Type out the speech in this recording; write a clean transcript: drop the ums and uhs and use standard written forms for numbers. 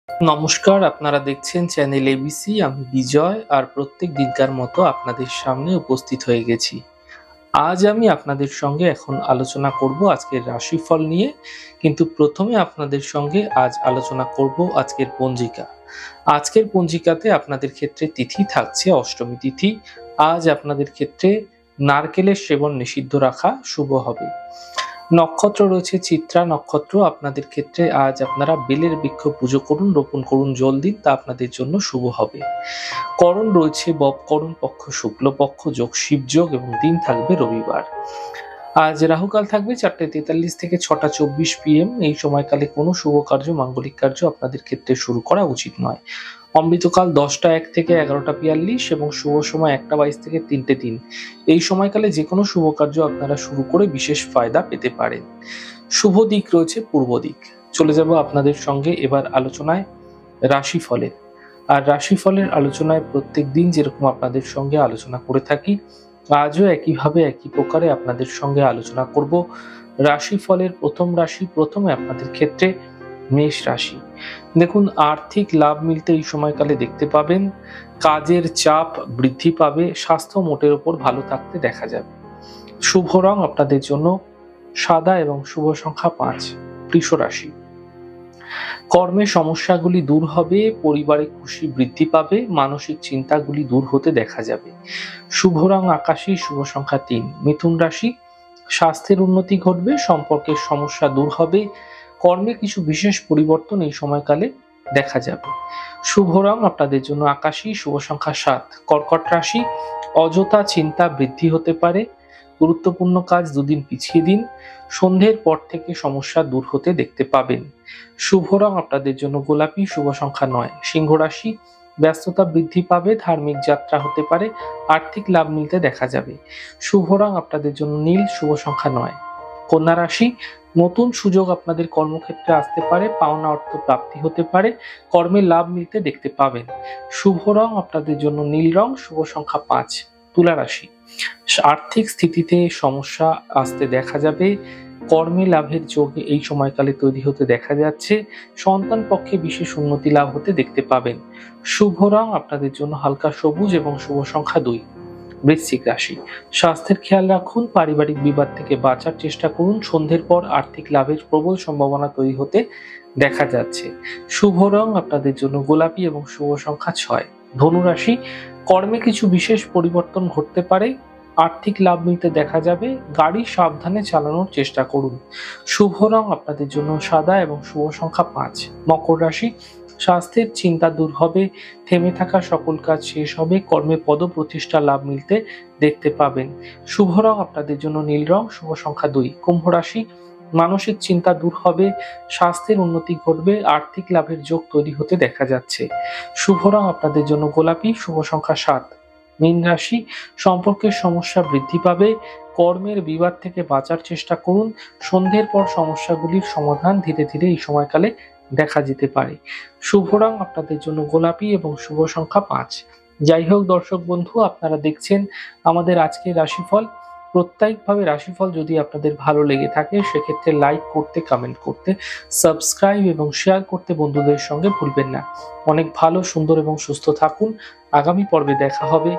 নমস্কার, আপনারা দেখছেন চ্যানেল এবিসি। আমি বিজয় আর প্রত্যেক দিনকার মতো আপনাদের সামনে উপস্থিত হয়ে গেছি। আজ আমি আপনাদের সঙ্গে এখন আলোচনা করব আজকের রাশিফল নিয়ে, কিন্তু প্রথমে আপনাদের সঙ্গে আজ আলোচনা করব আজকের পঞ্জিকা। আজকের পঞ্জিকাতে আপনাদের ক্ষেত্রে তিথি থাকছে অষ্টমী তিথি। আজ আপনাদের ক্ষেত্রে নারকেলের সেবন নিষিদ্ধ রাখা শুভ হবে। নক্ষত্র রয়েছে চিত্রা নক্ষত্র। আপনাদের ক্ষেত্রে আজ আপনারা বেলের বৃক্ষ পুজো করুন, রোপণ করুন, জল দিন, তা আপনাদের জন্য শুভ হবে। করণ রয়েছে ববকরণ, পক্ষ শুক্লপক্ষ, যোগ শিবযোগ এবং দিন থাকবে রবিবার। আজ রাহুকাল থাকবে 4:43 থেকে 6:24 PM। এই সময়কালে কোনো শুভ কার্য, মাঙ্গলিক কার্য আপনাদের ক্ষেত্রে শুরু করা উচিত নয়। অমৃতকাল 10টা 1 থেকে 11টা 42 এবং শুভ সময় 1টা 22 থেকে 3টে 3। এই সময়কালে যে কোনো শুভ কার্য আপনারা শুরু করে বিশেষ ফায়দা পেতে পারেন। শুভ দিক রয়েছে পূর্ব দিক। চলে যাব আপনাদের সঙ্গে এবার আলোচনায় রাশিফলের। আর রাশিফলের আলোচনায় প্রত্যেক দিন যেরকম আপনাদের সঙ্গে আলোচনা করে থাকি, আজও একইভাবে একই প্রকারে আপনাদের সঙ্গে আলোচনা করব রাশিফলের প্রথম রাশি। প্রথমে আপনাদের ক্ষেত্রে মেষ রাশি। দেখুন, আর্থিক লাভ মিলতে এই সময়কালে দেখতে পাবেন। কাজের চাপ বৃদ্ধি পাবে। স্বাস্থ্য মোটের ওপর ভালো থাকতে দেখা যাবে। শুভ রং আপনাদের জন্য সাদা এবং শুভ সংখ্যা 5। বৃষ রাশি। কর্মের সমস্যাগুলি দূর হবে, পরিবারে খুশি বৃদ্ধি পাবে, মানসিক চিন্তাগুলি দূর হতে দেখা যাবে। শুভ রং আকাশী, শুভ সংখ্যা 3। মিথুন রাশি। স্বাস্থ্যের উন্নতি ঘটবে, সম্পর্কের সমস্যা দূর হবে, কর্মে কিছু বিশেষ পরিবর্তন এই সময়কালে দেখা যাবে। শুভ রং আপনাদের জন্য আকাশী, শুভ সংখ্যা 7। কর্কট রাশি। অযথা চিন্তা বৃদ্ধি হতে পারে, গুরুত্বপূর্ণ কাজ দুদিন পিছিয়ে দিন, সন্ধ্যের পর থেকে সমস্যা দূর হতে দেখতে পাবেন। শুভ রং আপনাদের জন্য গোলাপি, শুভ সংখ্যা 9। সিংহ রাশি। ব্যস্ততা বৃদ্ধি পাবে, ধার্মিক যাত্রা হতে পারে, আর্থিক লাভ মিলতে দেখা যাবে। শুভ রং আপনাদের জন্য নীল, শুভ সংখ্যা 9। কন্যা রাশি। নতুন সুযোগ আপনাদের কর্মক্ষেত্রে আসতে পারে, পাওনা অর্থ প্রাপ্তি হতে পারে, কর্মে লাভ মিলতে দেখতে পাবেন। শুভ রং আপনাদের জন্য নীল রং, শুভ সংখ্যা 5। তুলা রাশি। আর্থিক স্থিতিতে সমস্যা আসতে দেখা যাবে, কর্মে লাভের যোগ এই সময়কালে তৈরি হতে দেখা যাচ্ছে, সন্তান পক্ষে বিশেষ উন্নতি লাভ হতে দেখতে পাবেন। শুভ রং আপনাদের জন্য হালকা সবুজ এবং শুভ সংখ্যা 2। বৃশ্চিক রাশি। স্বাস্থ্যের খেয়াল রাখুন, পারিবারিক বিবাদ থেকে বাঁচার চেষ্টা করুন, সন্ধ্যের পর আর্থিক লাভের প্রবল সম্ভাবনা তৈরি হতে দেখা যাচ্ছে। শুভ রং আপনাদের জন্য গোলাপি এবং শুভ সংখ্যা 6। ধনু রাশি। কর্মে কিছু বিশেষ পরিবর্তন ঘটতে পারে, আর্থিক লাভ মিলতে দেখা যাবে, গাড়ি সাবধানে চালানোর চেষ্টা করুন। শুভ রং আপনাদের জন্য সাদা এবং শুভ সংখ্যা 5। মকর রাশি। স্বাস্থ্যের চিন্তা দূর হবে, থেমে থাকা সকল কাজ শেষ হবে, কর্মে পদপ্রতিষ্ঠা লাভ মিলতে দেখতে পাবেন। শুভ রং আপনাদের জন্য নীল রং, শুভ সংখ্যা 2। কুম্ভ রাশি। মানসিক চিন্তা দূর হবে, স্বাস্থ্যের উন্নতি ঘটবে, আর্থিক লাভের যোগ তৈরি হতে দেখা যাচ্ছে। শুভ রং আপনাদের জন্য গোলাপি, শুভ সংখ্যা 7। মীন রাশি। সম্পর্কের সমস্যা বৃদ্ধি পাবে, কর্মের বিবাদ থেকে বাঁচার চেষ্টা করুন, সন্ধ্যের পর সমস্যাগুলির সমাধান ধীরে ধীরে এই সময়কালে দেখা যেতে পারে। শুভ রং আপনাদের জন্য গোলাপি এবং শুভ সংখ্যা 5। যাই হোক দর্শক বন্ধু, আপনারা দেখছেন আমাদের আজকের রাশিফল। প্রত্যেকভাবে রাশিফল যদি আপনাদের ভালো লেগে থাকে, সেক্ষেত্রে লাইক করতে, কমেন্ট করতে, সাবস্ক্রাইব এবং শেয়ার করতে বন্ধুদের সঙ্গে ভুলবেন না। অনেক ভালো, সুন্দর এবং সুস্থ থাকুন। আগামী পর্বে দেখা হবে।